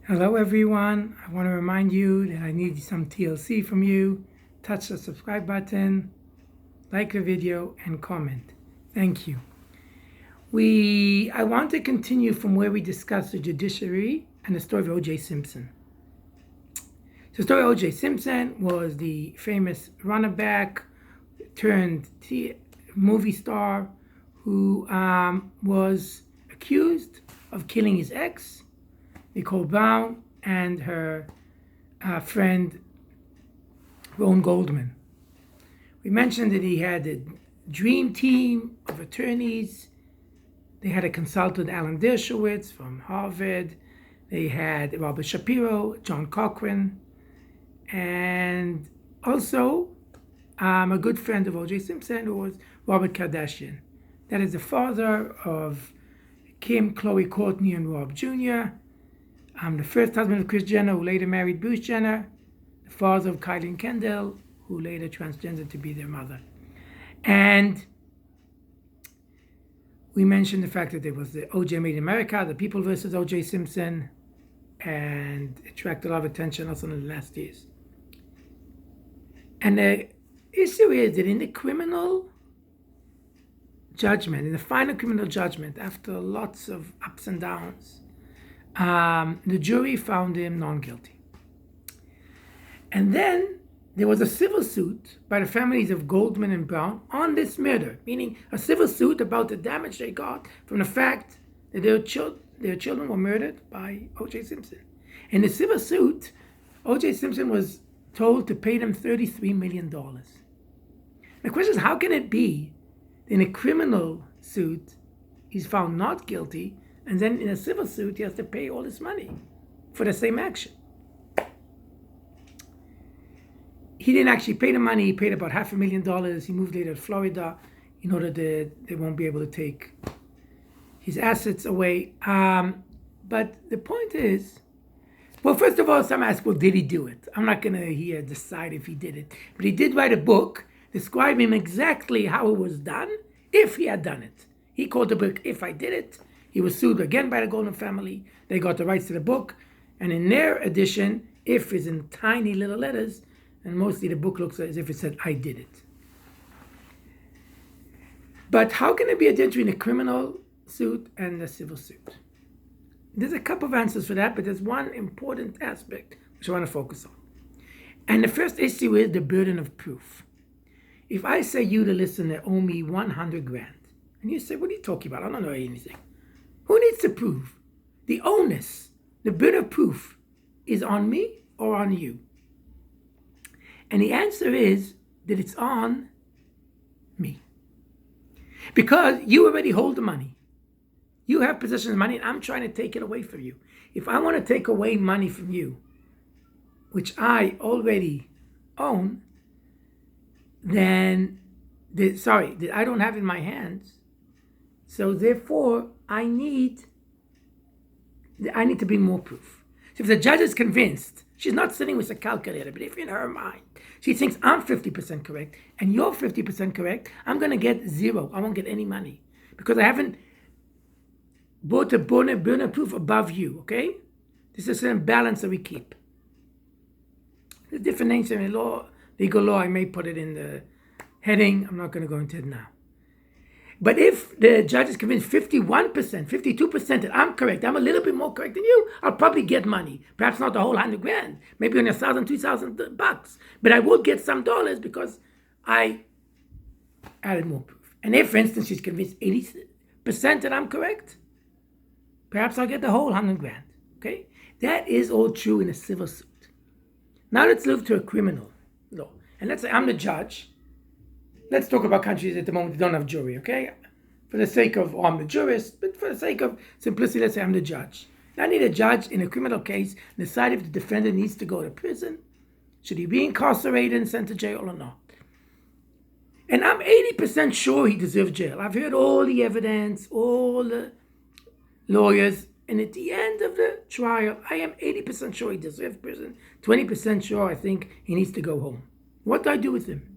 Hello everyone, I want to remind you that I need some TLC from you. Touch the subscribe button, like the video, and comment. Thank you. I want to continue from where we discussed the judiciary and the story of O.J. Simpson. The story of O.J. Simpson was the famous running back turned movie star who was accused of killing his ex, Nicole Brown, and her friend Goldman. We mentioned that he had a dream team of attorneys. They had a consultant, Alan Dershowitz from Harvard. They had Robert Shapiro, John Cochran, and also a good friend of O.J. Simpson, who was Robert Kardashian. That is the father of Kim, Khloe, Courtney, and Rob Jr., the first husband of Kris Jenner, who later married Bruce Jenner, the father of Kylie and Kendall, who later transgendered to be their mother. And we mentioned the fact that there was the O.J. Made in America, the People versus O.J. Simpson, and it attracted a lot of attention also in the last years. And the issue is that in the criminal judgment, in the final criminal judgment, after lots of ups and downs, the jury found him non-guilty. And then there was a civil suit by the families of Goldman and Brown on this murder, meaning a civil suit about the damage they got from the fact that their children were murdered by O.J. Simpson. In the civil suit, O.J. Simpson was told to pay them $33 million. The question is, how can it be in a criminal suit he's found not guilty, and then in a civil suit he has to pay all this money for the same action? He didn't actually pay the money. He paid about $500,000. He moved later to Florida in order that they won't be able to take his assets away. But the point is, well, first of all, some ask, well, did he do it? I'm not going to here decide if he did it. But he did write a book describing exactly how it was done, if he had done it. He called the book If I Did It. He was sued again by the Goldman family. They got the rights to the book. And in their edition, if is in tiny little letters, and mostly the book looks as if it said, I did it. But how can there be a difference between a criminal suit and a civil suit? There's a couple of answers for that, but there's one important aspect which I want to focus on. And the first issue is the burden of proof. If I say you, the listener, owe me $100,000, and you say, what are you talking about? I don't know anything. Who needs to prove? The onus, the burden of proof is on me or on you? And the answer is that it's on me. Because you already hold the money. You have possession of the money, and I'm trying to take it away from you. If I want to take away money from you, which I already own, then, that I don't have in my hands, so therefore I need to bring more proof. So if the judge is convinced, she's not sitting with a calculator, but if in her mind she thinks I'm 50% correct and you're 50% correct, I'm going to get zero. I won't get any money because I haven't brought a burden of proof above you, okay? This is a balance that we keep. There's different names in legal law. I may put it in the heading. I'm not going to go into it now. But if the judge is convinced 51%, 52% that I'm correct, I'm a little bit more correct than you, I'll probably get money. Perhaps not the whole $100,000, maybe only $1,000, $2,000. But I will get some dollars because I added more proof. And if, for instance, she's convinced 80% that I'm correct, perhaps I'll get the whole $100,000. Okay? That is all true in a civil suit. Now let's move to a criminal law. And let's say I'm the judge. Let's talk about countries at the moment that don't have jury, okay? For the sake of, I'm the jurist, but for the sake of simplicity, let's say I'm the judge. I need a judge in a criminal case decide if the defendant needs to go to prison, should he be incarcerated and sent to jail or not. And I'm 80% sure he deserves jail. I've heard all the evidence, all the lawyers, and at the end of the trial, I am 80% sure he deserves prison, 20% sure I think he needs to go home. What do I do with him?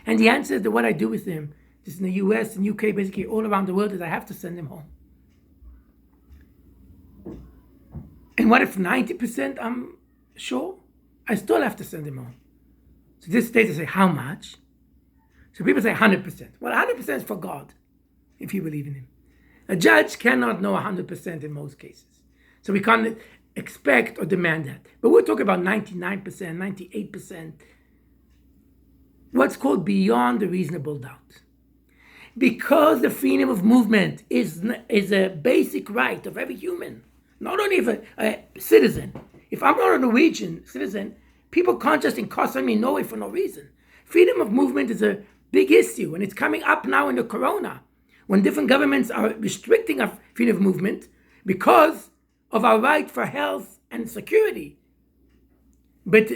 And the answer to what I do with him, just in the US and UK, basically all around the world, is I have to send him home. And what if 90% I'm sure? I still have to send him home. So this state, they say, how much? So people say 100%. Well, 100% is for God, if you believe in him. A judge cannot know 100% in most cases. So we can't expect or demand that. But we're talking about 99%, 98%, what's called beyond a reasonable doubt. Because the freedom of movement is a basic right of every human, not only of a citizen. If I'm not a Norwegian citizen, people can't just incarcerate me in Norway for no reason. Freedom of movement is a big issue, and it's coming up now in the corona, when different governments are restricting our freedom of movement because of our right for health and security. But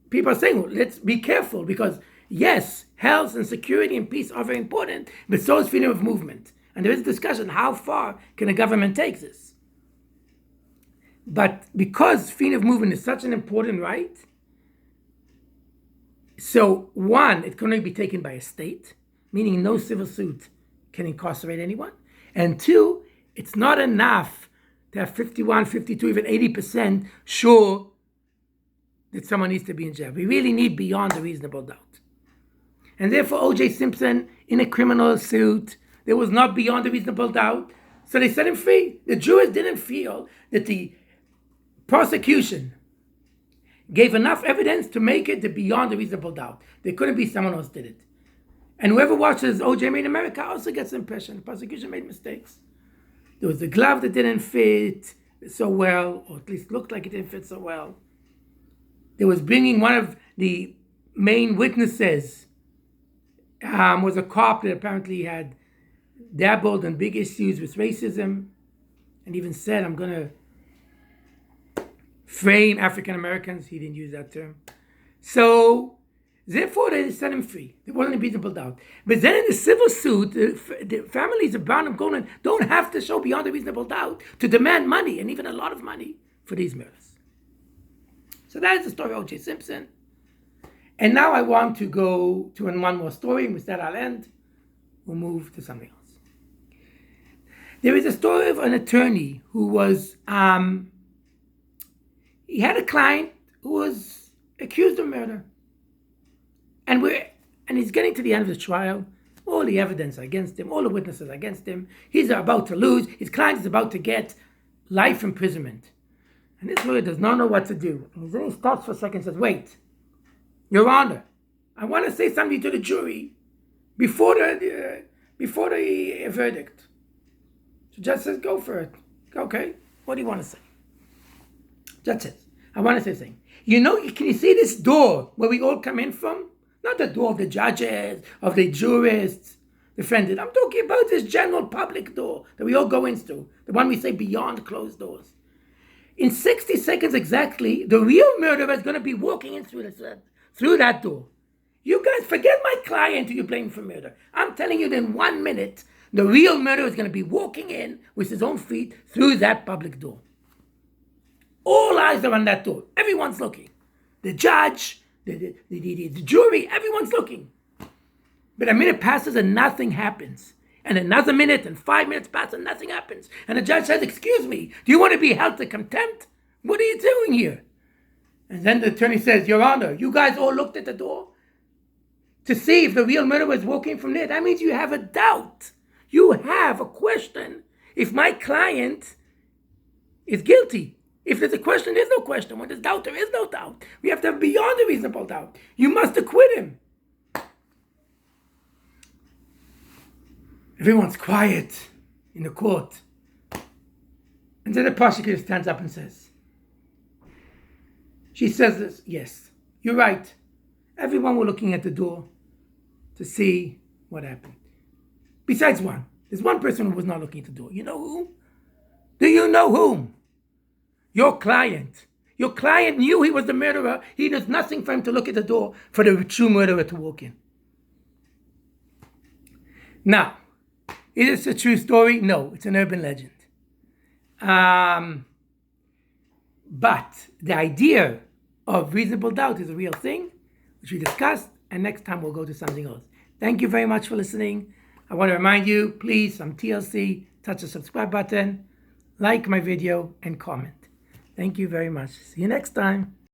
people are saying, well, let's be careful, because yes, health and security and peace are very important, but so is freedom of movement. And there is a discussion, how far can a government take this? But because freedom of movement is such an important right, so one, it can only be taken by a state, meaning no civil suit can incarcerate anyone. And two, it's not enough to have 51, 52, even 80% sure that someone needs to be in jail. We really need beyond a reasonable doubt. And therefore, O.J. Simpson, in a criminal suit, there was not beyond a reasonable doubt, so they set him free. The jurors didn't feel that the prosecution gave enough evidence to make it beyond a reasonable doubt. There couldn't be someone else did it. And whoever watches O.J. Made in America also gets the impression the prosecution made mistakes. There was a glove that didn't fit so well, or at least looked like it didn't fit so well. There was bringing one of the main witnesses, was a cop that apparently had dabbled in big issues with racism, and even said, I'm going to frame African Americans. He didn't use that term. So, therefore, they set him free. There wasn't a reasonable doubt. But then in the civil suit, the families of Brown and Goldman don't have to show beyond a reasonable doubt to demand money, and even a lot of money, for these murders. So that is the story of O.J. Simpson. And now I want to go to one more story, and with that I'll end. We'll move to something else. There is a story of an attorney who was, he had a client who was accused of murder. And he's getting to the end of the trial. All the evidence against him, all the witnesses against him. He's about to lose. His client is about to get life imprisonment. And this lawyer does not know what to do. And then he stops for a second and says, wait, Your Honor, I want to say something to the jury before the verdict. So judge says, go for it. Okay, what do you want to say? Judge says, I want to say something. Can you see this door where we all come in from? Not the door of the judges, of the jurists, defendant. I'm talking about this general public door that we all go into, the one we say beyond closed doors. In 60 seconds exactly, the real murderer is going to be walking in through that door. You guys forget my client who you blame for murder. I'm telling you that in 1 minute, the real murderer is going to be walking in with his own feet through that public door. All eyes are on that door. Everyone's looking. The judge, the jury, everyone's looking. But a minute passes and nothing happens. And another minute and 5 minutes pass and nothing happens. And the judge says, excuse me, do you want to be held to contempt? What are you doing here? And then the attorney says, Your Honor, you guys all looked at the door to see if the real murderer was walking from there. That means you have a doubt. You have a question if my client is guilty. If there's a question, there's no question. When there's doubt, there is no doubt. We have to have beyond a reasonable doubt. You must acquit him. Everyone's quiet in the court. And then the prosecutor stands up and says, she says this, yes, you're right. Everyone were looking at the door to see what happened. Besides one. There's one person who was not looking at the door. You know who? Do you know whom? Your client. Your client knew he was the murderer. He does nothing for him to look at the door for the true murderer to walk in. Now, is this a true story? No, it's an urban legend. But the idea of reasonable doubt is a real thing, which we discussed, and next time we'll go to something else. Thank you very much for listening. I want to remind you, please, I'm TLC, touch the subscribe button, like my video, and comment. Thank you very much. See you next time.